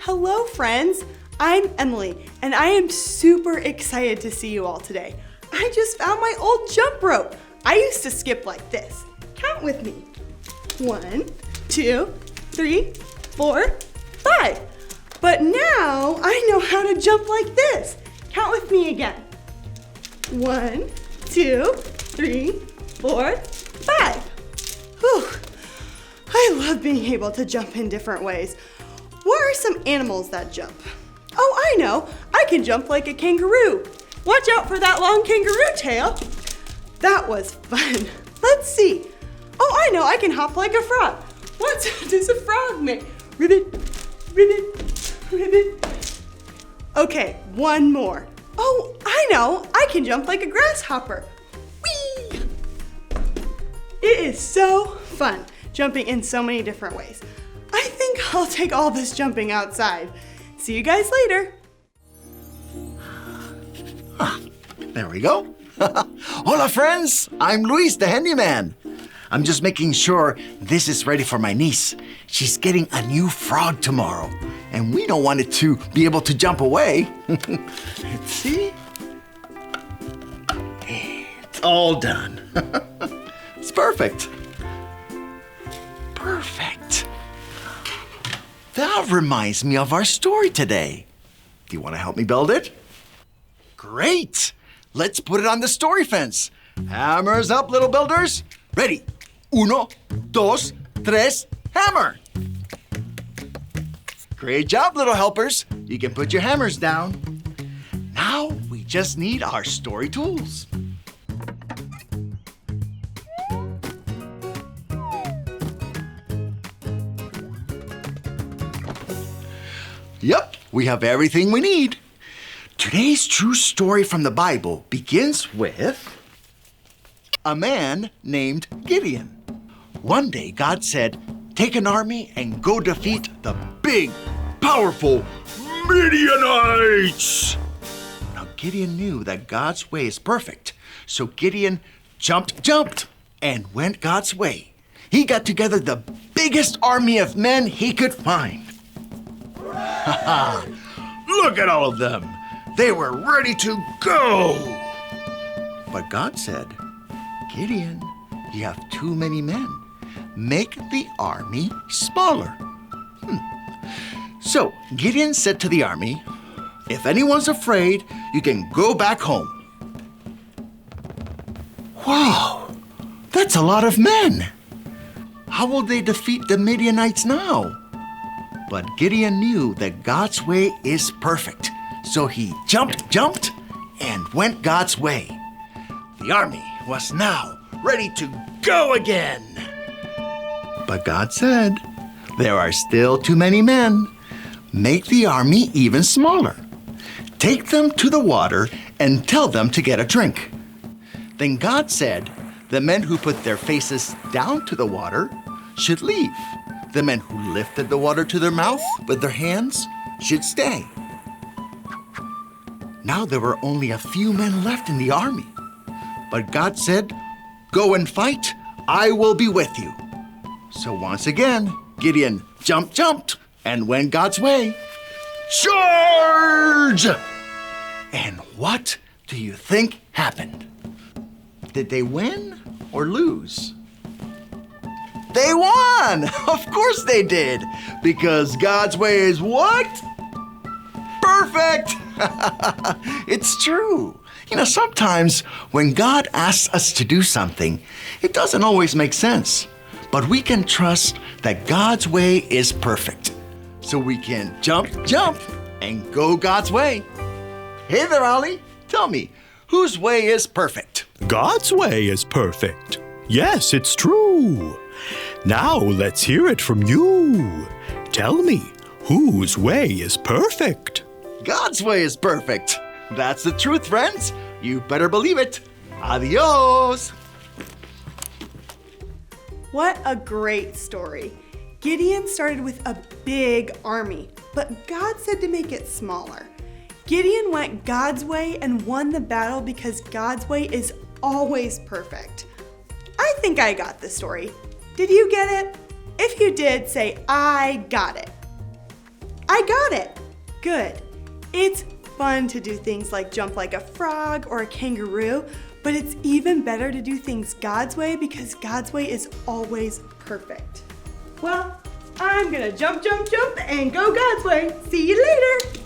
Hello, friends. I'm Emily, and I am super excited to see you all today. I just found my old jump rope. I used to skip like this. Count with me. 1, 2, 3, 4, 5. But now I know how to jump like this. Count with me again. 1, 2, 3, 4, 5. Whew. I love being able to jump in different ways. What are some animals that jump? Oh, I know. I can jump like a kangaroo. Watch out for that long kangaroo tail. That was fun. Let's see. Oh, I know. I can hop like a frog. What sound does a frog make? Ribbit, ribbit, ribbit. Okay, one more. Oh, I know. I can jump like a grasshopper. Whee! It is so fun jumping in so many different ways. I think I'll take all this jumping outside. See you guys later. There we go. Hola, friends. I'm Luis, the handyman. I'm just making sure this is ready for my niece. She's getting a new frog tomorrow, and we don't want it to be able to jump away. Let's see. It's all done. It's perfect. Perfect. That reminds me of our story today. Do you want to help me build it? Great! Let's put it on the story fence. Hammers up, little builders. Ready? 1, 2, 3, hammer! Great job, little helpers. You can put your hammers down. Now we just need our story tools. Yep, we have everything we need. Today's true story from the Bible begins with a man named Gideon. One day God said, take an army and go defeat the big, powerful Midianites. Now Gideon knew that God's way is perfect, so Gideon jumped, and went God's way. He got together the biggest army of men he could find. Look at all of them. They were ready to go. But God said, Gideon, you have too many men. Make the army smaller. So Gideon said to the army, if anyone's afraid, you can go back home. Wow, that's a lot of men. How will they defeat the Midianites now? But Gideon knew that God's way is perfect. So he jumped, and went God's way. The army was now ready to go again. But God said, there are still too many men. Make the army even smaller. Take them to the water and tell them to get a drink. Then God said, the men who put their faces down to the water should leave. The men who lifted the water to their mouth with their hands should stay. Now there were only a few men left in the army. But God said, go and fight, I will be with you. So once again, Gideon jumped, and went God's way. Charge! And what do you think happened? Did they win or lose? They won! Of course they did! Because God's way is what? Perfect! It's true. Sometimes when God asks us to do something, it doesn't always make sense. But we can trust that God's way is perfect. So we can jump, and go God's way. Hey there, Ollie. Tell me, whose way is perfect? God's way is perfect. Yes, it's true. Now let's hear it from you. Tell me, whose way is perfect? God's way is perfect. That's the truth, friends. You better believe it. Adios. What a great story. Gideon started with a big army, but God said to make it smaller. Gideon went God's way and won the battle because God's way is always perfect. I think I got the story. Did you get it? If you did, say, I got it. I got it. Good. It's fun to do things like jump like a frog or a kangaroo, but it's even better to do things God's way because God's way is always perfect. Well, I'm gonna jump, jump, jump and go God's way. See you later.